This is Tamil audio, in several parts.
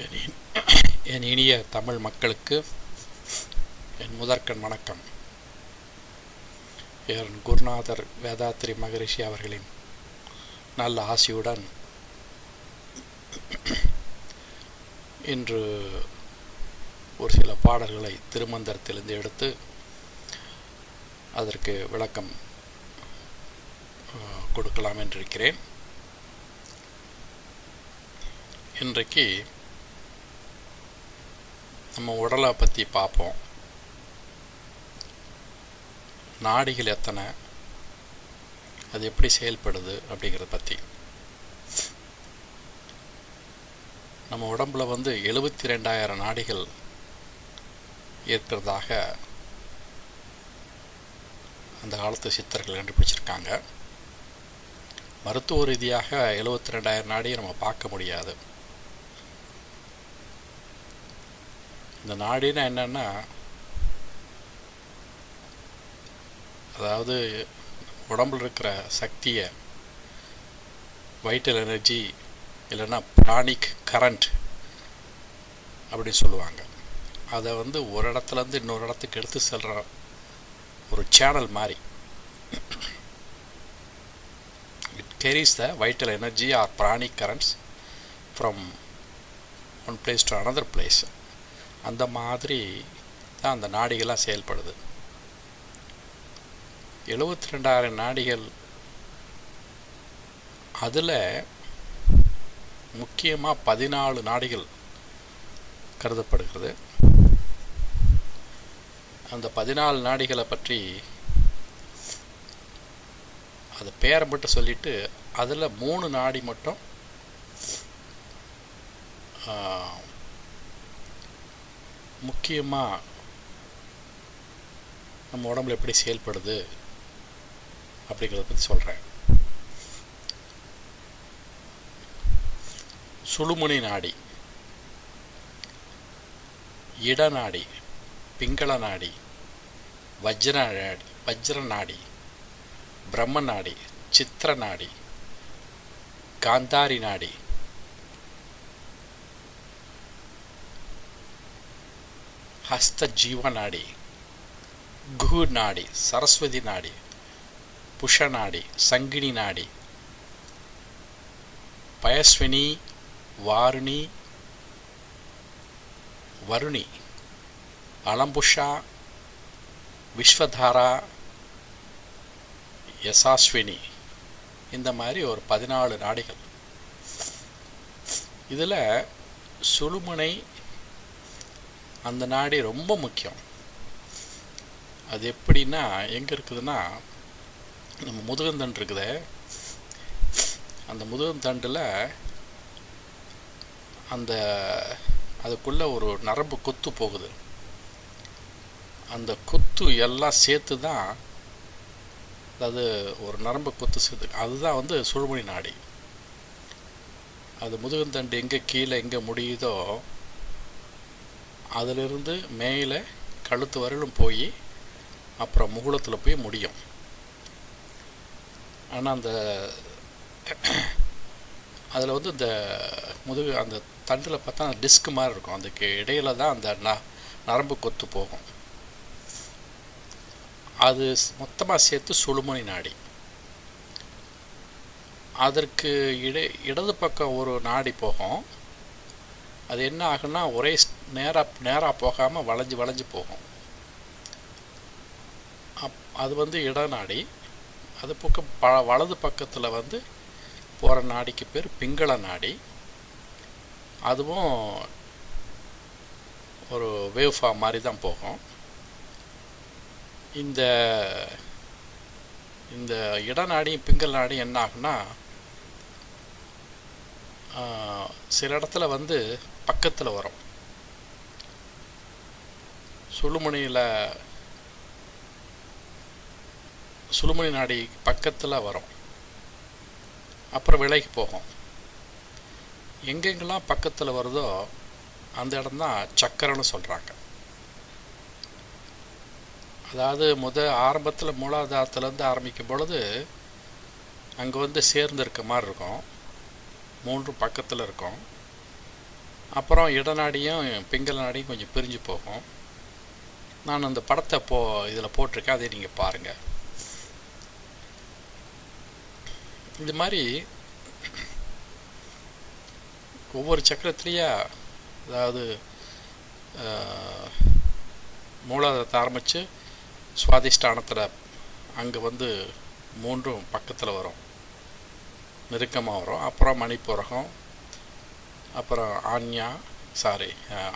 என் இனிய தமிழ் மக்களுக்கு என் முதற்கண் வணக்கம். என் குருநாதர் வேதாத்ரி மகரிஷி அவர்களின் நல்ல ஆசியுடன் இன்று ஒரு சில பாடல்களை திருமந்திரத்திலிருந்து எடுத்து அதற்கு விளக்கம் கொடுக்கலாம் என்றிருக்கிறேன். இன்றைக்கு நம்ம உடலை பற்றி பார்ப்போம். நாடிகள் எத்தனை, அது எப்படி செயல்படுது அப்படிங்கிறத பற்றி. நம்ம உடம்புல 72,000 நாடிகள் இருக்கிறதாக அந்த காலத்து சித்தர்கள் கண்டுபிடிச்சிருக்காங்க. மருத்துவ ரீதியாக 72,000 நாடியை நம்ம பார்க்க முடியாது. இந்த நாடினா என்னென்னா, அதாவது உடம்பில் இருக்கிற சக்தியை, வைட்டல் எனர்ஜி இல்லைன்னா பிராணிக் கரண்ட் அப்படின்னு சொல்லுவாங்க. அதை ஒரு இடத்துலேருந்து இன்னொரு இடத்துக்கு எடுத்து செல்கிற ஒரு சேனல் மாதிரி. It carries the vital energy or pranic currents from one place to another place. அந்த மாதிரி தான் அந்த நாடிகள்லாம் செயல்படுது. 72,000 நாடிகள். அதில் முக்கியமாக 14 நாடிகள் கருதப்படுகிறது. அந்த 14 நாடிகளை பற்றி அது பேரை மட்டும் சொல்லிட்டு, அதில் 3 நாடி மட்டும் முக்கியமாக நம்ம உடம்புல எப்படி செயல்படுது அப்படிங்கிறத பற்றி சொல்கிறேன். சுழுமுனை நாடி, இடநாடி, பிங்கள நாடி, வஜ்ர நாடி, பிரம்ம நாடி, சித்திர நாடி, காந்தாரி நாடி, ஹஸ்த ஜீவ நாடி, குஹு நாடி, சரஸ்வதி நாடி, புஷ நாடி, சங்கினி நாடி, பயஸ்வினி, வாருணி, வருணி, அலம்புஷா, விஸ்வதாரா, யசாஸ்வினி. இந்த மாதிரி ஒரு 14 நாடிகள். இதில் சுழுமுனை அந்த நாடி ரொம்ப முக்கியம். அது எப்படின்னா, எங்கே இருக்குதுன்னா, நம்ம முதுகந்தண்டு இருக்குது. அந்த முதுகந்தண்டில் அதுக்குள்ளே ஒரு நரம்பு கொத்து போகுது. அந்த கொத்து எல்லாம் சேர்த்து தான், அதாவது ஒரு நரம்பு கொத்து சேர்த்து, அதுதான் சுழுமுனை நாடி. அது முதுகந்தண்டு எங்கே கீழே எங்கே முடியுதோ அதிலிருந்து மேலே கழுத்து வரையிலும் போய் அப்புறம் முகுளத்தில் போய் முடியும். ஆனால் அதில் இந்த அந்த தண்டில் பார்த்தா டிஸ்க் மாதிரி இருக்கும். அதுக்கு இடையில தான் அந்த நரம்பு கொத்து போகும். அது மொத்தமாக சேர்த்து சுழுமுனை நாடி. அதற்கு இடது பக்கம் ஒரு நாடி போகும். அது என்ன ஆகுன்னா, ஒரே நேராக போகாமல் வளைஞ்சு போகும். அது இடநாடி. அது பக்கம் வலது பக்கத்தில் போகிற நாடிக்கு பேர் பிங்கள நாடி. அதுவும் ஒரு வேவ் ஃபார்ம் மாதிரி தான் போகும். இந்த இடநாடியும் பிங்கள நாடியும் என்ன ஆகுன்னா, சில இடத்துல பக்கத்தில் வரும். சுழுமுனை நாடி பக்கத்தில் வரும், அப்புறம் விலகி போகும். எங்கெங்கெல்லாம் பக்கத்தில் வருதோ அந்த இடம்தான் சக்கரன்னு சொல்கிறாங்க. அதாவது ஆரம்பத்தில் மூலாதாரத்துலேருந்து ஆரம்பிக்கும் பொழுது அங்கே சேர்ந்து இருக்க மாதிரி இருக்கும். 3 பக்கத்தில் இருக்கும். அப்புறம் இடநாடியும் பிங்கல நாடியும் கொஞ்சம் பிரிஞ்சு போகும். நான் அந்த படத்தை இதில் போட்டிருக்கேன், அதை நீங்கள் பாருங்கள். இது மாதிரி ஒவ்வொரு சக்கரத்துலேயே, அதாவது மூலாதாரத்தை ஆரம்பித்து சுவாதிஷ்டானத்தில் அங்கே வந்து மூன்றும் பக்கத்தில் வரும், நெருக்கமாக வரும். அப்புறம் மணிப்புரகம், அப்புறம்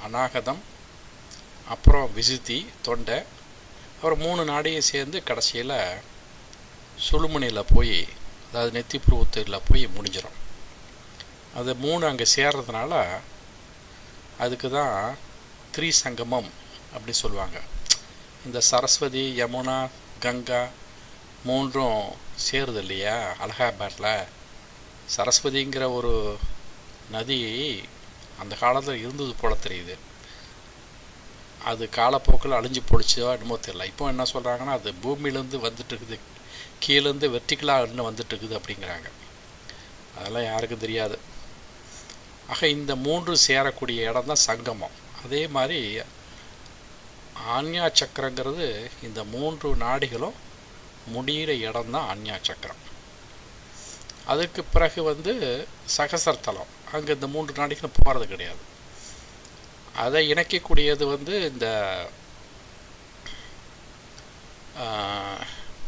அநாகதம், அப்புறம் விசுத்தி தொண்டை, அப்புறம் 3 நாடியும் சேர்ந்து கடைசியில் சுழுமுனையில் போய், அதாவது நெத்தி புருவத்தில் போய் முடிஞ்சிடும். அது 3 அங்கே சேர்றதுனால அதுக்கு தான் திரிசங்கமம் அப்படி சொல்லுவாங்க. இந்த சரஸ்வதி, யமுனா, கங்கா 3ம் சேருது இல்லையா அலகாபாத்தில். சரஸ்வதிங்கிற ஒரு நதி அந்த காலத்தில் இருந்தது போல தெரியுது. அது காலப்போக்கில் அழிஞ்சு போடிச்சோ என்னமோ தெரியல. இப்போ என்ன சொல்கிறாங்கன்னா, அது பூமியிலேருந்து வந்துட்டுருக்குது, கீழேருந்து வெர்டிக்கலாக இன்னும் வந்துட்டுருக்குது அப்படிங்கிறாங்க. அதெல்லாம் யாருக்கும் தெரியாது. ஆக இந்த 3 சேரக்கூடிய இடம் தான் சங்கமம். அதே மாதிரி ஆஞ்ஞா சக்கரங்கிறது இந்த 3 நாடிகளும் முடிகிற இடம் தான் ஆஞ்ஞா சக்கரம். அதுக்கு பிறகு வந்து சகசரத்தலம், அங்கே இந்த 3 நாடிகளும் போகிறது கிடையாது. அதை இணைக்கக்கூடியது வந்து இந்த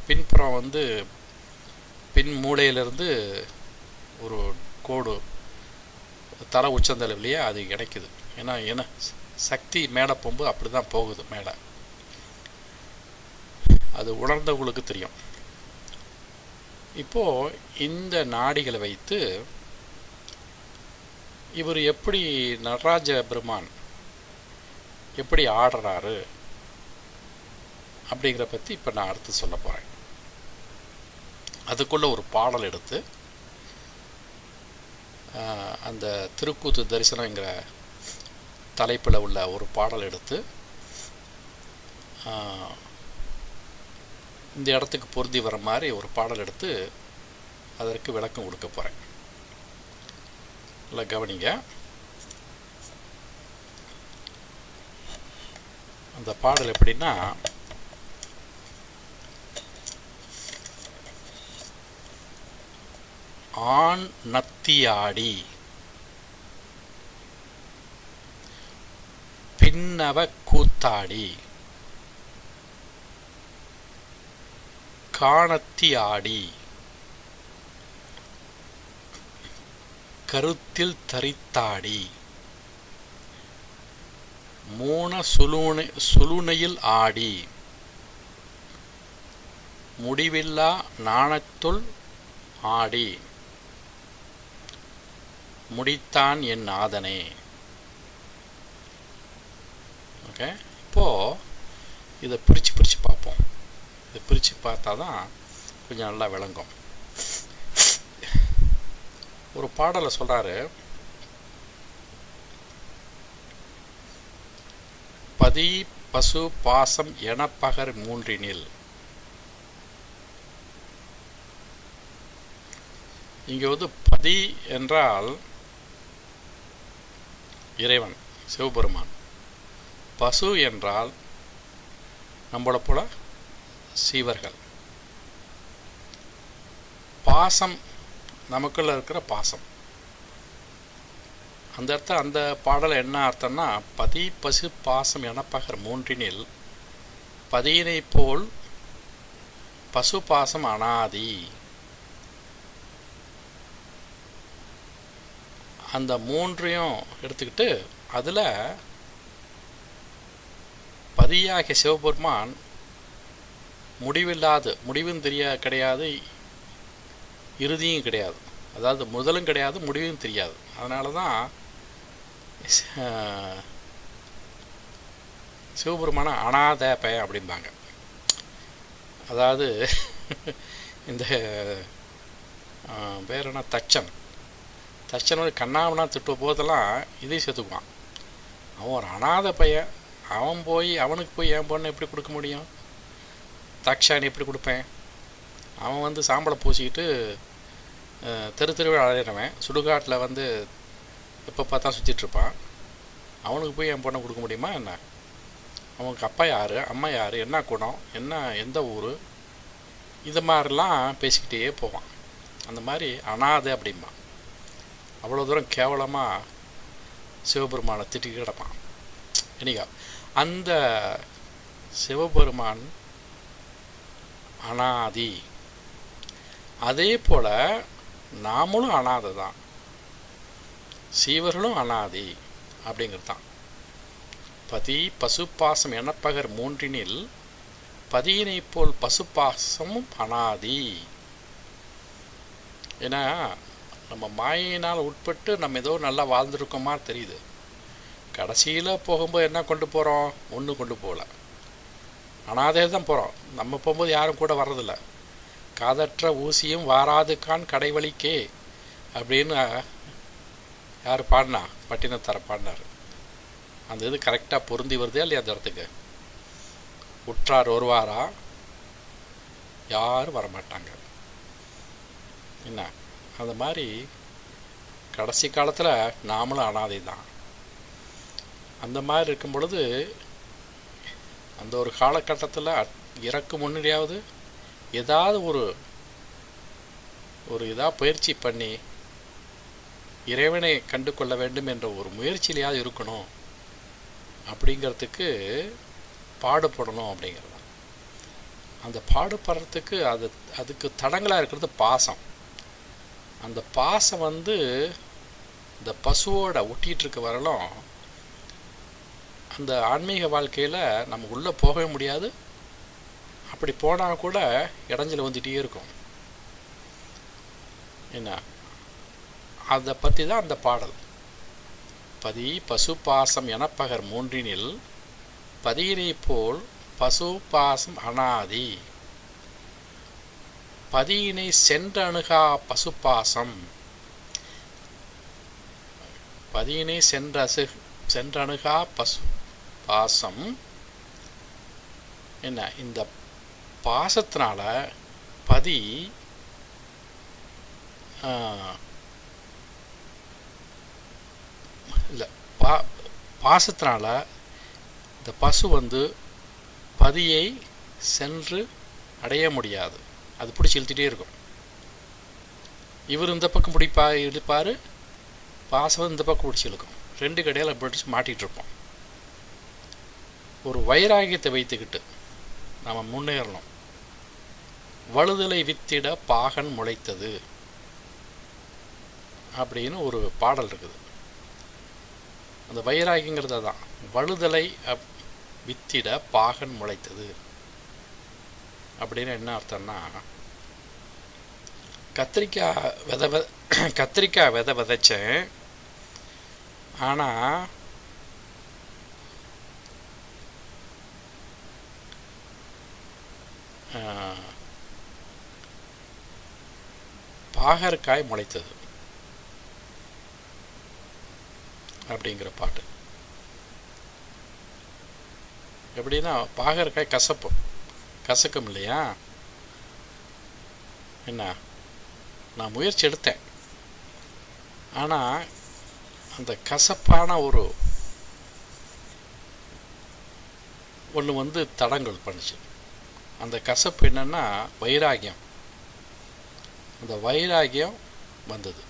பின்புறம் வந்து பின் மூளையிலிருந்து ஒரு கோடு தலை உச்சந்தலைவிலையே அது கிடைக்குது. ஏன்னா சக்தி மேலே போகும்போது அப்படி தான் போகுது மேலே. அது உணர்ந்தவங்களுக்கு தெரியும். இப்போது இந்த நாடிகளை வைத்து இவர் எப்படி நடராஜ பெருமான் எப்படி ஆடுறாரு அப்படிங்கிற பற்றி இப்போ நான் அடுத்து சொல்ல போகிறேன். அதுக்குள்ளே ஒரு பாடல் எடுத்து அந்த திருக்கூத்து தரிசனங்கிற தலைப்பில் உள்ள ஒரு பாடல் எடுத்து இந்த இடத்துக்கு பொருந்தி வர மாதிரி ஒரு பாடல் எடுத்து அதற்கு விளக்கம் கொடுக்க போகிறேன். இல்லை கவனிங்க. அந்த பாடல் எப்படின்னா, ஆண் நத்தியாடி பின்னவ கூத்தாடி காணத்தி ஆடி கருத்தில் தரித்தாடி மூன சுலுனையில் ஆடி முடிவில்லா நாணத்துள் ஆடி முடித்தான் என் நாதனே. ஓகே, இப்போது இதை பிரித்து பார்ப்போம். இதை பிரித்து பார்த்தா தான் கொஞ்சம் நல்லா விளங்கும். ஒரு பாடலை சொல்கிறாரு, பதி பசு பாசம் எனப்பகர் மூன்றினில். இங்கே வந்து பதி என்றால் இறைவன் சிவபெருமான், பசு என்றால் நம்மளை போல சீவர்கள், பாசம் நமக்குள்ள இருக்கிற பாசம். அந்த அர்த்தம், அந்த பாடல் என்ன அர்த்தம்னா, பதி பசு பாசம் எனப்பகர் மூன்றினில் பதியினை போல் பசு பாசம் அனாதி. அந்த மூன்றையும் எடுத்துக்கிட்டு அதில் பதியாகிய சிவபெருமான் முடிவில்லாது, முடிவும் கிடையாது, இறுதியும் கிடையாது. அதாவது முதலும் கிடையாது, முடிவும் தெரியாது. அதனால தான் சிவபெருமான அனாத பய அப்படிம்பாங்க. அதாவது இந்த பேர் என்ன, தச்சன் வந்து கண்ணாமனா திட்டுவ போதெல்லாம் இதையும் சேர்த்துக்குவான். அவன் ஒரு அனாத பையன், அவனுக்கு போய் என் பொண்ணை எப்படி கொடுக்க முடியும், தக்ஷானி எப்படி கொடுப்பேன், அவன் வந்து சாம்பலை பூசிக்கிட்டு தெருவில் அலையிறவன், சுடுகாட்டில் வந்து எப்போ பார்த்தா சுற்றிட்டுருப்பான். அவனுக்கு போய் என் பொண்ணை கொடுக்க முடியுமா என்ன? அவனுக்கு அப்பா யார், அம்மா யார், என்ன குணம், என்ன எந்த ஊர், இது மாதிரிலாம் பேசிக்கிட்டே போவான். அந்த மாதிரி அனாதை அப்படிம்பான். அவ்வளோ தூரம் கேவலமாக சிவபெருமானை திட்டி கிடப்பான். என்னைக்கா அந்த சிவபெருமான் அனாதி. அதே போல் நாமளும் அனாதை தான், சீவர்களும் அனாதி அப்படிங்கிறது தான். பதி பசுப்பாசம் எனப்பகர் மூன்றினில் பதியினை போல் பசுப்பாசமும் அனாதி. ஏன்னா நம்ம மாயினால் உட்பட்டு நம்ம ஏதோ நல்லா வாழ்ந்துருக்கோமா தெரியுது. கடைசியில் போகும்போது என்ன கொண்டு போகிறோம்? ஒன்றும் கொண்டு போகல, அனாதே தான் போகிறோம். நம்ம போகும்போது யாரும் கூட வர்றதில்ல. காதற்ற ஊசியும் வாராதுக்கான் கடைவழிக்கே அப்படின்னு யார் பாடினா? பட்டினத்தார பாடினார். அந்த இது கரெக்டாக பொருந்தி வருதே இல்லையா அந்த இடத்துக்கு? உற்றார் வருவாரா, யாரும் வரமாட்டாங்க. என்ன அந்த மாதிரி கடைசி காலத்தில் நாமளும் அனாதை தான். அந்த மாதிரி இருக்கும் பொழுது அந்த ஒரு காலகட்டத்தில் இறக்கு முன்னாடியாவது ஏதாவது ஒரு இதாக பயிற்சி பண்ணி இறைவனை கண்டு கொள்ள வேண்டும் என்ற ஒரு முயற்சியிலையாவது இருக்கணும் அப்படிங்கிறதுக்கு பாடுபடணும் அப்படிங்கிறது. அந்த பாடுபடுறதுக்கு அதுக்கு தடங்களாக இருக்கிறது பாசம். அந்த பாசம் இந்த பசுவோட ஒட்டிகிட்டு இருக்க வரலும் அந்த ஆன்மீக வாழ்க்கையில் நம்ம உள்ளே போகவே முடியாது. அப்படி போனால் கூட இடைஞ்சல் வந்துகிட்டே இருக்கும். என்ன அதை பற்றி தான் அந்த பாடல். பதி பசு பாசம் எனப்பகர் மூன்றினில் பதியினை போல் பசு பாசம் அனாதி. பதியினை சென்றணுகா பசுபாசம். பதியினை சென்றணுகா பசு பாசம். என்ன இந்த பாசத்தினால பதி இல்லை பாசத்தினால இந்த பசு பதியை சென்று அடைய முடியாது. அது பிடிச்சி இழுத்துட்டே இருக்கும். இவர் இந்த பக்கம் இழுப்பார், பாசம் இந்த பக்கம் பிடிச்சி இழுக்கும். ரெண்டு கடையில் பிடிச்சி மாட்டிகிட்டு இருப்போம். ஒரு வைராகியத்தை வைத்துக்கிட்டு நம்ம முன்னேறணும். வழுதலை வித்திட பாகன் முளைத்தது அப்படின்னு ஒரு பாடல் இருக்குது. அந்த வைராகியங்கிறது தான். வழுதலை வித்திட பாகன் முளைத்தது அப்படின்னு என்ன அர்த்தம்னா, கத்திரிக்காய் விதை விதைச்சேன், ஆனால் பாகற்காய் முளைத்தது அப்படிங்கிற பாட்டு. எப்படின்னா பாகற்காய் கசக்கும் இல்லையா? என்ன நான் முயற்சி எடுத்தேன், ஆனால் அந்த கசப்பான ஒன்று தடங்கள் பண்ணுச்சு. அந்த கசப்பு என்னன்னா வைராகியம். அந்த வைராகியம் வந்தது.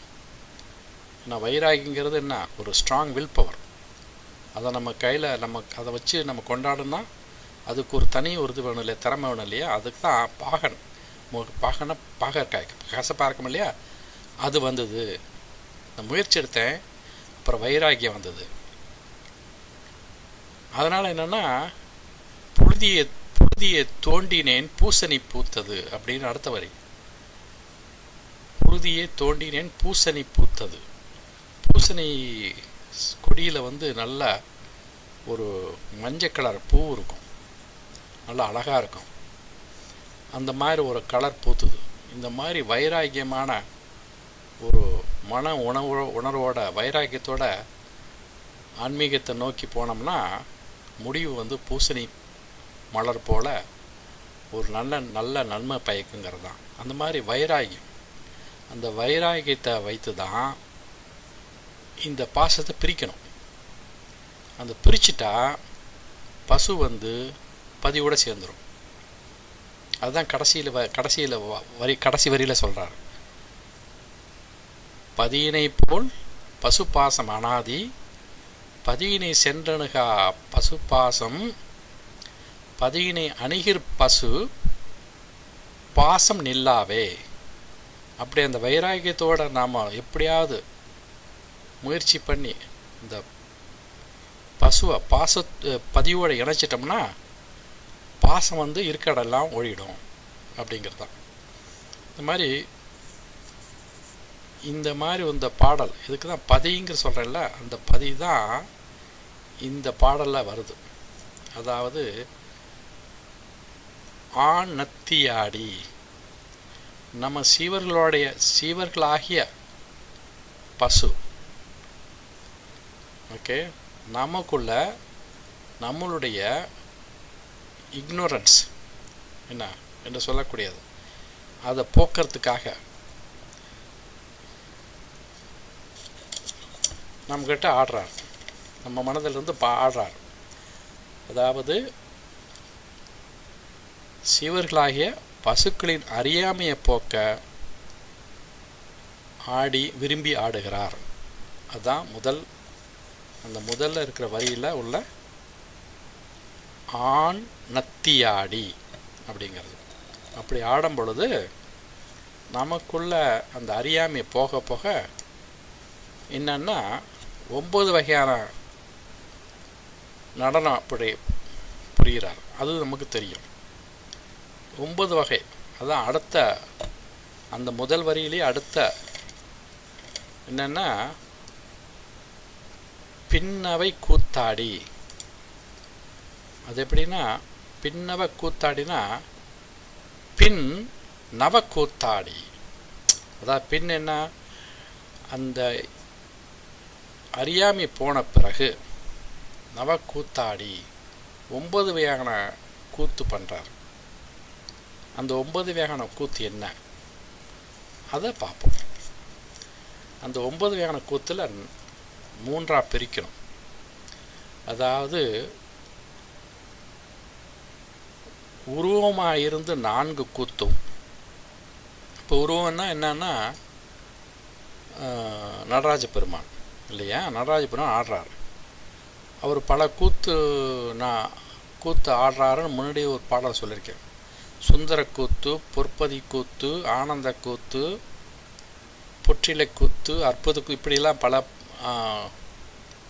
ஏன்னா வைராகிங்கிறது என்ன? ஒரு ஸ்ட்ராங் வில் பவர். அதை நம்ம கையில் அதை வச்சு நம்ம கொண்டாடுனா அதுக்கு ஒரு தனி இது வேணும் இல்லையா, திறமை வேணும் இல்லையா? அதுக்கு தான் பாகற்காய் கசப்பாக இருக்கும் இல்லையா, அது வந்தது. நான் முயற்சி எடுத்தேன், அப்புறம் வைராகியம் வந்தது. அதனால் என்னென்னா புழுதியை தோண்டினேன் பூசணி பூத்தது அப்படின்னு அடுத்த வரி. புழுதியை தோண்டினேன் பூசணி பூத்தது. பூசணி கொடியில் நல்ல ஒரு மஞ்சள் கலர் பூ இருக்கும், நல்லா அழகாக இருக்கும். அந்த மாதிரி ஒரு கலர் பூத்துது. இந்த மாதிரி வைராகியமான ஒரு மன உணர்வோட வைராகியத்தோட ஆன்மீகத்தை நோக்கி போனோம்னா முடிவு பூசணி மலர் போல் ஒரு நல்ல நன்மை பயக்குங்கிறது தான். அந்த மாதிரி வைராகியம், அந்த வைராகியத்தை வைத்து தான் இந்த பாசத்தை பிரிக்கணும். அந்த பிரிச்சுட்டா பசு வந்து பதியோட சேர்ந்துடும். அதுதான் கடைசி வரியில் சொல்கிறார். பதியினை போல் பசு பாசம் அனாதி, பதியினை சென்றணுகா பசு பாசம், பதியினை அணுகிர் பசு பாசம் நில்லாவே. அப்படி அந்த வைராகியத்தோடு நாம் எப்படியாவது முயற்சி பண்ணி இந்த பசுவை பதியோடு இணைச்சிட்டோம்னா பாசம் வந்து இருக்கடெல்லாம் ஒழிடும் அப்படிங்கிறது தான். இந்த மாதிரி இந்த பாடல் இதுக்கு தான் பதிங்கிற சொல்கிறேன்ல, அந்த பதி தான் இந்த பாடலில் வருது. அதாவது ஆண் நத்தியாடி, நம்ம சீவர்களாகிய பசு, ஓகே, நமக்குள்ள நம்மளுடைய இக்னோரன்ஸ் என்ன என்று சொல்லக்கூடியது அதை போக்குறதுக்காக நம்மக்கிட்ட ஆடுறார், நம்ம மனதிலிருந்து ஆடுறார். அதாவது சீவர்களாகிய பசுக்களின் அறியாமையை போக்க ஆடி விரும்பி ஆடுகிறார். அதுதான் அந்த முதல்ல இருக்கிற வரியில் உள்ள ஆண் நத்தியாடி அப்படிங்கிறது. அப்படி ஆடும் பொழுது நமக்குள்ள அந்த அறியாமை போக போக என்னன்னா 9 வகையான நடனம் அப்படி புரிகிறார். அது நமக்கு தெரியும். 9 வகை. அதான் அடுத்த அந்த முதல் வரியிலே அடுத்த என்னன்னா பின்னவை கூத்தாடி. அது எப்படின்னா பின்னவ கூத்தாடினா பின் நவ கூத்தாடி. அதாவது பின் என்ன, அந்த அறியாமை போன பிறகு நவ கூத்தாடி 9 வகையான கூத்து பண்ணுறார். அந்த 9 வகையான கூத்து என்ன அதை பார்ப்போம். அந்த 9 வகையான கூத்தில் 3ஆக பிரிக்கணும். அதாவது உருவமாக இருந்து 4 கூத்தும். இப்போ உருவம்னா என்னன்னா நடராஜ பெருமான் இல்லையா, நடராஜ பெருமான் ஆடுறாரு. அவர் பல கூத்து ஆடுறாருன்னு முன்னாடி ஒரு பாடல் சொல்லியிருக்கேன். சுந்தர கூத்து, பொற்பதி கூத்து, ஆனந்த கூத்து, பொற்றிலை கூத்து, அற்புத இப்படிலாம் பல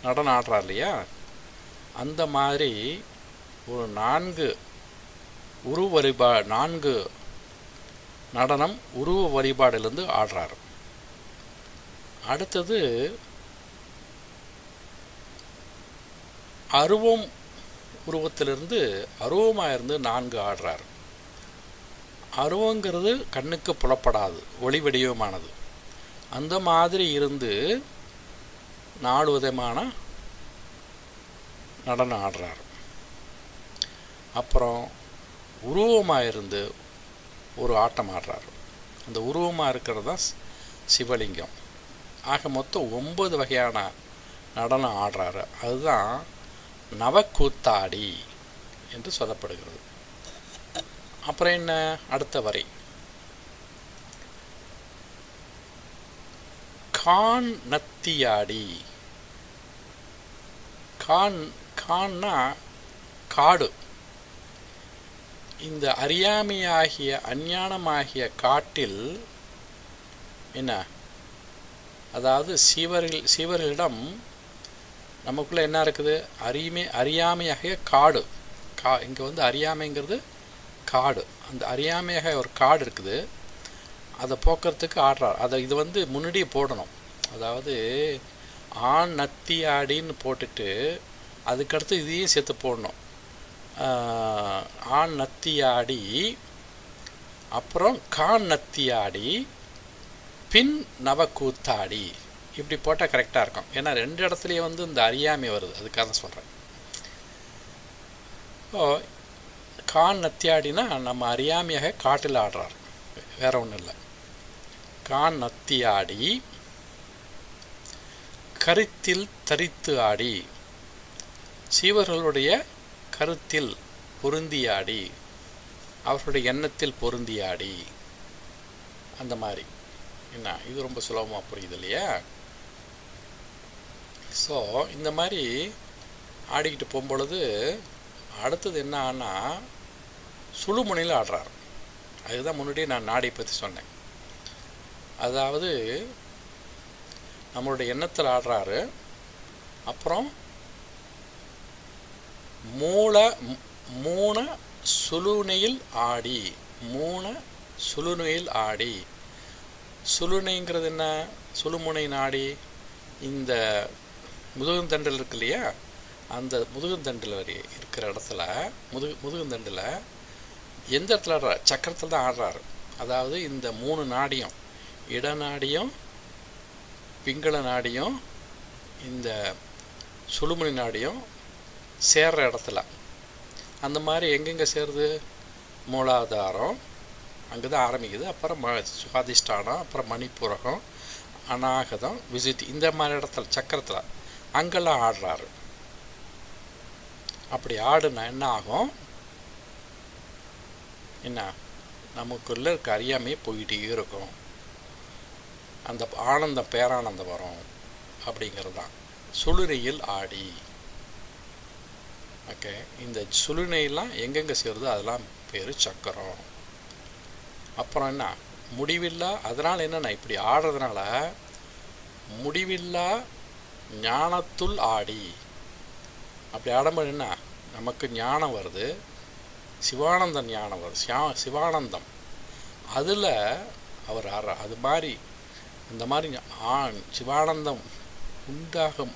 நடனம் ஆடுறார் இல்லையா. அந்த மாதிரி ஒரு 4 நடனம் உருவ வழிபாடிலிருந்து ஆடுறார். அடுத்தது அருவம் உருவத்திலிருந்து அருவமாக இருந்து 4 ஆடுறார். அருவங்கிறது கண்ணுக்கு புலப்படாது, ஒளி வடிவமானது. அந்த மாதிரி இருந்து 4 விதமான நடனம் ஆடுறார். அப்புறம் உருவமாக இருந்து ஒரு ஆட்டம் ஆடுறார். அந்த உருவமாக இருக்கிறது தான் சிவலிங்கம். ஆக மொத்தம் 9 வகையான நடனம் ஆடுறாரு. அதுதான் நவக்கூத்தாடி என்று சொல்லப்படுகிறது. அப்புறம் என்ன, அடுத்த வரை கான் நத்தியாடி. கான்னா காடு. இந்த அறியாமையாகிய அஞ்ஞானமாகிய காட்டில் என்ன, அதாவது சீவர்களிடம் நமக்குள்ளே என்ன இருக்குது, அறியாமையாகிய காடு. இங்கே வந்து அறியாமைங்கிறது காடு. அந்த அறியாமையாக ஒரு காடு இருக்குது, அதை போக்குறதுக்கு ஆடுறார். இது வந்து முன்னாடியே போடணும். அதாவது ஆண் நத்தியாடின்னு போட்டுட்டு அதுக்கடுத்து இதையும் சேர்த்து போடணும். ஆண் நத்தியாடி, அப்புறம் கான் நத்தியாடி, பின் நவக்கூத்தாடி. இப்படி போட்டால் கரெக்டாக இருக்கும். ஏன்னா 2 இடத்துலையும் வந்து இந்த அறியாமை வருது, அதுக்காக தான் சொல்கிறேன். கான் நத்தியாடினா நம்ம அறியாமையாக காட்டில் ஆடுறார், வேற ஒன்றும் இல்லை. கான் நத்தியாடி, கருத்தில் தரித்து ஆடி. சீவர்களுடைய கருத்தில் பொருந்தியாடி, அவர்களுடைய எண்ணத்தில் பொருந்தியாடி, அந்த மாதிரி. என்ன, இது ரொம்ப சுலபமாக புரியுது இல்லையா? ஸோ இந்த மாதிரி ஆடிக்கிட்டு போகும்பொழுது அடுத்தது என்ன ஆனால் சுழுமுனையில் ஆடுறார். அதுதான் முன்னாடியே நான் நாடியை பற்றி சொன்னேன். அதாவது நம்மளுடைய எண்ணத்தில் ஆடுறாரு. அப்புறம் மூண சுழுனையில் ஆடி, சுழுனையில் ஆடி. சுழுனைங்கிறது என்ன? சுழுமுனை நாடி. இந்த முதுகுந்தண்டில் இருக்கு இல்லையா, அந்த முதுகுந்தண்டில் இருக்கிற இடத்துல முதுகுந்தண்டில் எந்த இடத்துல ஆடுறாரு? சக்கரத்தில் தான் ஆடுறாரு. அதாவது இந்த 3 நாடியும், இடநாடியும் பிங்கள நாடியும் இந்த சுழுமுனை நாடியும் சேர்ற இடத்துல. அந்த மாதிரி எங்கெங்கே சேருது? மூலாதாரம் அங்கே தான் ஆரம்பிக்குது. அப்புறம் சுவாதிஷ்டானம், அப்புறம் மணிப்புரகம், அநாகதம், விசுத்தி, இந்த மாதிரி இடத்துல சக்கரத்தில் அங்கெல்லாம் ஆடுறாரு. அப்படி ஆடுனா என்ன ஆகும்? என்ன, நமக்குள்ள இருக்க அறியாமையே போயிட்டே இருக்கும். அந்த ஆனந்தம், பேரானந்தம் வரும். அப்படிங்கிறது தான் சுழுனையில் ஆடி. ஓகே, இந்த சுழுனையெல்லாம் எங்கெங்கே சேருதோ அதெல்லாம் பேர் சக்கரம். அப்புறம் என்ன, முடிவில்லா. அதனால் என்னென்னா இப்படி ஆடுறதுனால முடிவில்லா ஞானத்துள் ஆடி. அப்படி ஆடும்போது என்ன, நமக்கு ஞானம் வருது, சிவானந்த ஞானம் வருது, சிவானந்தம். அதில் அவர் ஆடுறார். அது மாதிரி இந்த மாதிரி சிவானந்தம் உண்டாகும்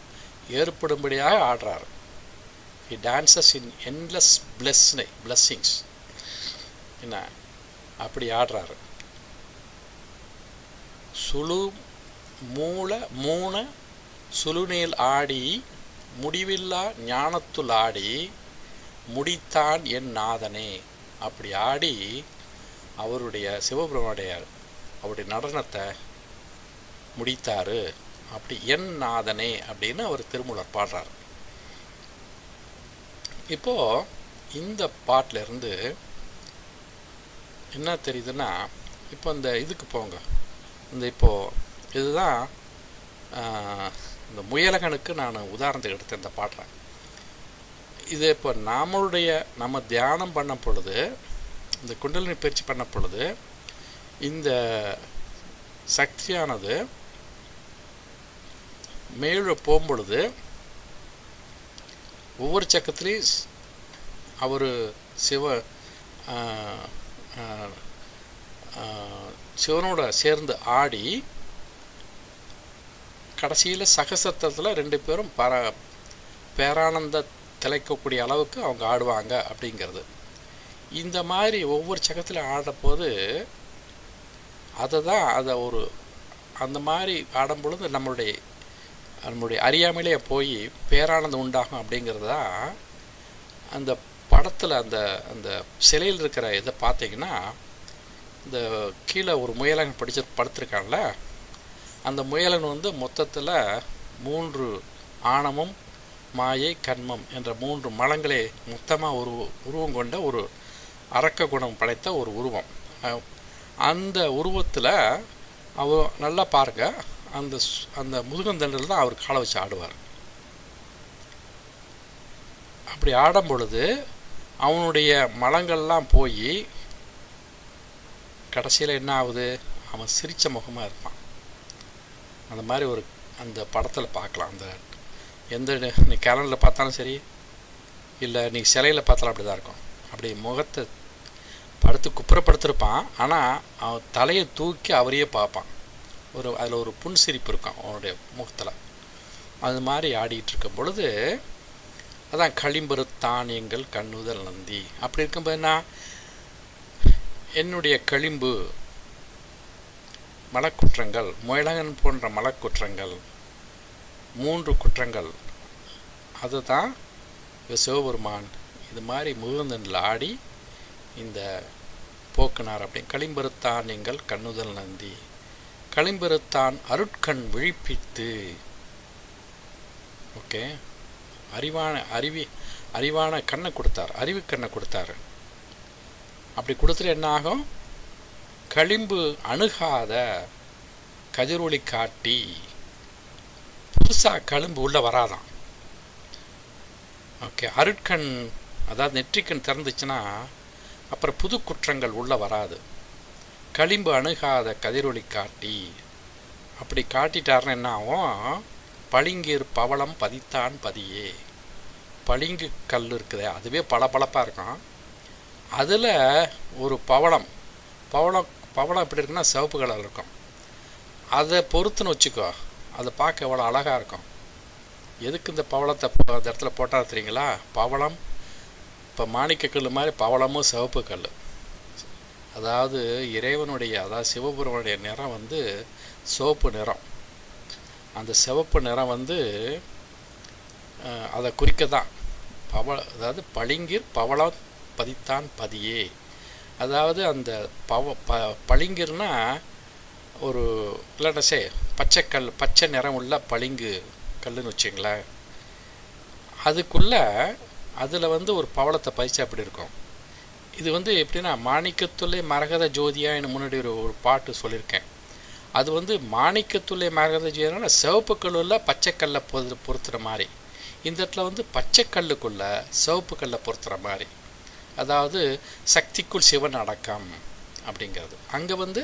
ஏற்படும்படியாக ஆடுறார். He dances in endless blessings. என்ன, அப்படி ஆடுறாரு. மூண சுழுனையில் ஆடி, முடிவில்லா ஞானத்துள் ஆடி, முடித்தான் என் நாதனே. அப்படி ஆடி அவருடைய சிவபெருமானுடைய அவருடைய நடனத்தை முடித்தாரு. அப்படி என் நாதனே அப்படின்னு அவர் திருமூலர் பாடுறார். இப்போ இந்த பாட்டிலிருந்து என்ன தெரியுதுன்னா, இப்போ இந்த இதுக்கு போங்க. இந்த இப்போது இதுதான் இந்த முயலகனுக்கு நான் உதாரணத்துக்கு எடுத்தேன் இந்த பாட்டை. இது இப்போ நம்ம தியானம் பண்ண பொழுது, இந்த குண்டலினி பயிற்சி பண்ண பொழுது, இந்த சக்தியானது மேலே போகும்பொழுது ஒவ்வொரு சக்கரத்துலேயும் அவர் சிவனோட சேர்ந்து ஆடி கடைசியில் சகசத்தத்தில் 2 பேரும் பேரானந்த திளைக்கக்கூடிய அளவுக்கு அவங்க ஆடுவாங்க அப்படிங்கிறது. இந்த மாதிரி ஒவ்வொரு சக்கரத்தில் ஆடுறபோது அதை அந்த மாதிரி ஆடும்பொழுது நம்மளுடைய அறியாமையிலே போய் பேரானந்தம் உண்டாகும் அப்படிங்கிறது தான். அந்த படத்தில் அந்த சிலையில் இருக்கிற இதை பார்த்தீங்கன்னா, இந்த கீழே ஒரு முயலன் படுத்திருக்கான்ல, அந்த முயலன் மொத்தத்தில் 3 ஆணவம், மாயை, கண்மம் என்ற 3 மலங்களை மொத்தமாக உருவம் கொண்ட ஒரு அரக்க குணம் படைத்த ஒரு உருவம். அந்த உருவத்தில் அவர் நல்லா பாருங்க, அந்த முதுகந்தண்டில் தான் அவர் காலை வச்சு ஆடுவார். அப்படி ஆடும் பொழுது அவனுடைய மலங்கள்லாம் போய் கடைசியில் என்ன ஆகுது? அவன் சிரித்த முகமாக இருப்பான். அந்த மாதிரி அந்த படத்தில் பார்க்கலாம். அந்த நீ கேலண்டரில் பார்த்தாலும் சரி, இல்லை நீ சிலையில் பார்த்தாலும் அப்படி தான் இருக்கும். அப்படி முகத்தை குப்புறப்படுத்திருப்பான். ஆனால் அவன் தலையை தூக்கி அவரையே பார்ப்பான். அதில் ஒரு புன்சிரிப்பு இருக்கும் அவனுடைய முகத்தில். அது மாதிரி ஆடிட்டு இருக்கும் பொழுது அதான் களிம்பருத்தான் எங்கள் கண்ணுதல் நந்தி. அப்படி இருக்கும்போது என்ன, என்னுடைய களிம்பு மலக்குற்றங்கள், முயலகன் போன்ற மலக்குற்றங்கள் 3 குற்றங்கள், அதுதான் சிவபெருமான் இது மாதிரி முகுந்தனில் ஆடி இந்த போக்குனார். அப்படி களிம்பருத்தான் எங்கள் கண்ணுதல் நந்தி, களிம்பருத்தான் அருட்கண் விழிப்பித்து. ஓகே, அறிவான கண்ணை கொடுத்தார், அறிவு கண்ணை கொடுத்தாரு. அப்படி கொடுத்துட்டு என்ன ஆகும்? களிம்பு அணுகாத கதிரொளி காட்டி புதுசாக களிம்பு உள்ளே வராதான். ஓகே, அருட்கண் அதாவது நெற்றிக்கண் திறந்துச்சுன்னா அப்புறம் புது குற்றங்கள் உள்ளே வராது. களிம்பு அணுகாத கதிரொளி காட்டி அப்படி காட்டிட்டாருன்னு என்ன ஆகும்? பளிங்கீர் பவளம் பதித்தான் பதியே. பளிங்கு கல் இருக்குதே, அதுவே பளபளப்பாக இருக்கும். அதில் ஒரு பவளம் எப்படி இருக்குன்னா சிவப்பு கலர் இருக்கும். அதை பொறுத்துன்னு வச்சுக்கோ, அதை பார்க்க எவ்வளோ அழகாக இருக்கும். எதுக்கு இந்த பவளத்தை அந்த இடத்துல போட்டால் தெரியுங்களா? பவளம் இப்போ மாணிக்கக்கல் மாதிரி பவளமும் சிவப்பு கல். அதாவது இறைவனுடைய, அதாவது சிவபெருமனுடைய நிறம் வந்து சிவப்பு நிறம். அந்த சிவப்பு நிறம் வந்து அதை குறிக்க தான் அதாவது பளிங்கீர் பவளம் பதித்தான் பதியே. அதாவது அந்த பளிங்கிர்னா ஒரு இல்லாட்டசே பச்சை நிறம் உள்ள பளிங்கு கல்லுன்னு வச்சுங்களேன். அதுக்குள்ளே அதில் வந்து ஒரு பவளத்தை பதிச்சா அப்படி இருக்கும். இது வந்து எப்படின்னா மாணிக்கத்துள்ளே மரகத ஜோதியான்னு முன்னாடி ஒரு பாட்டு சொல்லியிருக்கேன். அது வந்து மாணிக்கத்துள்ளே மரகத ஜோதியான சிவப்பு கல்லில் பச்சைக்கல்லை பொறுத்துற மாதிரி. இந்த இடத்துல வந்து பச்சைக்கல்லுக்குள்ள சிவப்பு கல்லை பொறுத்துற மாதிரி. அதாவது சக்திக்குள் சிவன் அடக்கம் அப்படிங்கிறது. அங்கே வந்து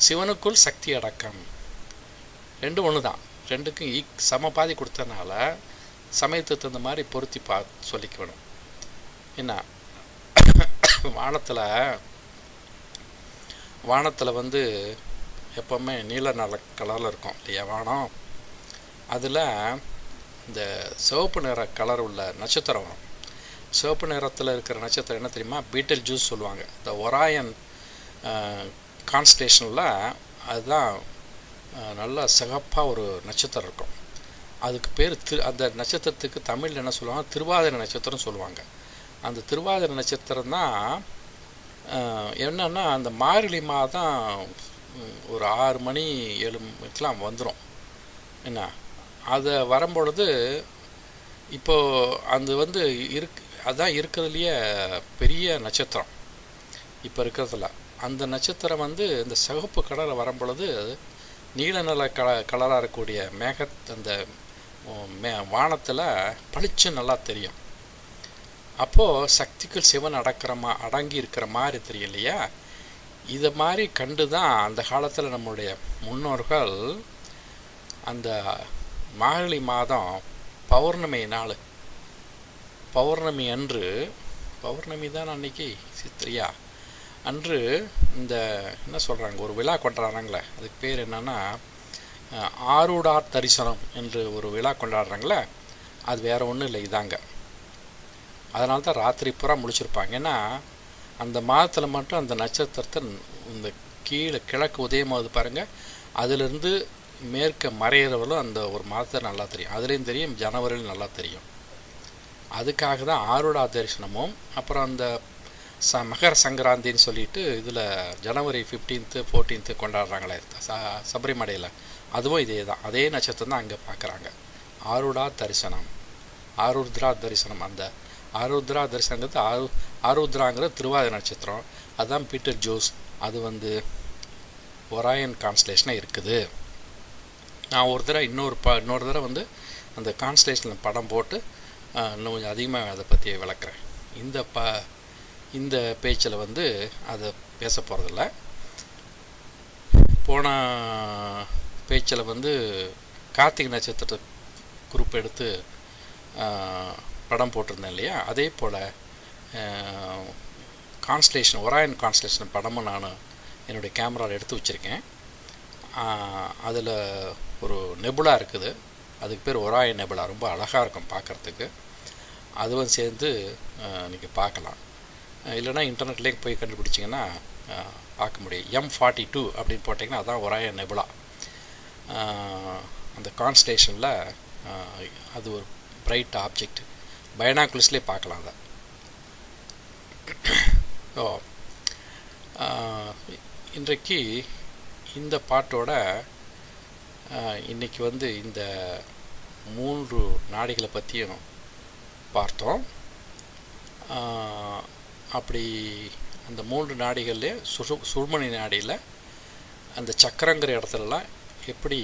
சிவனுக்குள் சக்தி அடக்கம், ரெண்டும் ஒன்று தான். ரெண்டுக்கும் சமபாதி கொடுத்தனால சமயத்துக்கு தகுந்த மாதிரி பொருத்தி சொல்லிக்கணும். என்ன வானத்தில் வந்து எப்போவுமே நீல நிற கலரில் இருக்கும் இல்லையா வானம். அதில் இந்த சிவப்பு நிற கலர் உள்ள நட்சத்திரம் வரும். சிவப்பு நிறத்தில் இருக்கிற நட்சத்திரம் என்ன தெரியுமா? பீட்டல் ஜூஸ் சொல்லுவாங்க. இந்த ஒராயன் கான்ஸ்டலேஷனில் அதுதான் நல்லா சிகப்பாக ஒரு நட்சத்திரம் இருக்கும். அதுக்கு பேர் அந்த நட்சத்திரத்துக்கு தமிழில் என்ன சொல்லுவாங்க? திருவாதிரை நட்சத்திரம் சொல்லுவாங்க. அந்த திருவாதிரை நட்சத்திரம் தான் என்னன்னா அந்த மார்கழி மாதம் ஒரு 6 மணி 7 மணிக்கெலாம் வந்துடும். என்ன அதை வரும்பொழுது இப்போது அது வந்து அதுதான் இருக்கிறதுலையே பெரிய நட்சத்திரம் இப்போ இருக்கிறதுல. அந்த நட்சத்திரம் வந்து இந்த சிவப்பு கலரில் வரும்பொழுது நீல நில கலராக இருக்கக்கூடிய அந்த வானத்தில் பளிச்சு நல்லா தெரியும். அப்போது சக்திக்குள் சிவன் அடங்கி இருக்கிற மாதிரி தெரியலையா? இதை மாதிரி கண்டு தான் அந்த காலத்தில் நம்முடைய முன்னோர்கள் அந்த மார்கழி மாதம் பௌர்ணமி நாள், பௌர்ணமி அன்று, பௌர்ணமி தான் அன்னைக்கு சித்திரையா அன்று இந்த என்ன சொல்கிறாங்க, ஒரு விழா கொண்டாடுறாங்களே, அதுக்கு பேர் என்னன்னா ஆரூடார் தரிசனம் என்று ஒரு விழா கொண்டாடுறாங்களே. அது வேறு ஒன்றும் இல்லை, இதாங்க. அதனால தான் ராத்திரி பூரா முடிச்சிருப்பாங்க. ஏன்னா அந்த மாதத்தில் மட்டும் அந்த நட்சத்திரத்தை இந்த கிழக்கு உதயமாவது பாருங்கள், அதிலிருந்து மேற்க மறையிறவர்களும் அந்த ஒரு மாதத்தை நல்லா தெரியும். அதுலேயும் தெரியும், ஜனவரியில் நல்லா தெரியும். அதுக்காக தான் ஆருடா தரிசனமும் அப்புறம் அந்த மகர சங்கராந்தின்னு சொல்லிட்டு இதில் ஜனவரி 15th 14th கொண்டாடுறாங்களே சபரிமலையில், அதுவும் இதே தான், அதே நட்சத்திரம் தான் அங்கே பார்க்குறாங்க. ஆருடா தரிசனம், ஆருத்ரா தரிசனம். அந்த ஆருத்ரா தரிசனங்கிறது ஆருத்ராங்கிறது திருவாதிரை நட்சத்திரம். அதுதான் பீட்டர் ஜோஸ். அது வந்து ஒராயன் கான்ஸ்டலேஷனாக இருக்குது. நான் ஒரு தடவை இன்னொரு தடவை வந்து அந்த கான்ஸ்டலேஷனில் படம் போட்டு இன்னும் கொஞ்சம் அதிகமாக அதை பற்றி விளக்குறேன். இந்த பேச்சில் வந்து அதை பேச போகிறதில்ல. போன பேச்சில் வந்து கார்த்திகை நட்சத்திரத்தை குரூப் எடுத்து படம் போட்டிருந்தேன் இல்லையா? அதே போல் கான்ஸ்டலேஷன், ஒராயன் கான்ஸ்டலேஷன் படமும் நான் என்னுடைய கேமராவில் எடுத்து வச்சுருக்கேன். அதில் ஒரு நெபுலா இருக்குது, அதுக்கு பேர் ஒராயன் நெபுலா. ரொம்ப அழகாக இருக்கும் பார்க்குறதுக்கு. அதுவும் சேர்ந்து நீங்கள் பார்க்கலாம். இல்லைனா இன்டர்நெட்லேயும் போய் கண்டுபிடிச்சிங்கன்னா பார்க்க முடியும். M42 அப்படின்னு போட்டிங்கன்னா அதான் ஒராயன் நெபுலா. அந்த கான்ஸ்டலேஷனில் அது ஒரு பிரைட் ஆப்ஜெக்ட். பைனாகுலர்ஸ்லேயே பார்க்கலாம் அதை. இன்றைக்கு இந்த பாட்டோட இன்றைக்கி வந்து இந்த 3 நாடிகளை பற்றியும் பார்த்தோம். அப்படி அந்த 3 நாடிகள்லேயே சுழுமணி நாடியில் அந்த சக்கரங்கிற இடத்துலலாம் எப்படி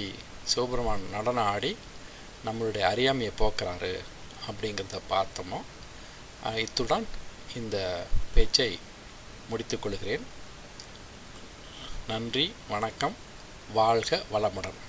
சிவபெருமான் நடனம் ஆடி நம்மளுடைய அறியாமையை போக்குறாரு அப்படிங்கிறத பார்த்தோமோ. இத்துடன் இந்த பேச்சை முடித்துக்கொள்கிறேன். நன்றி, வணக்கம், வாழ்க வளமுடன்.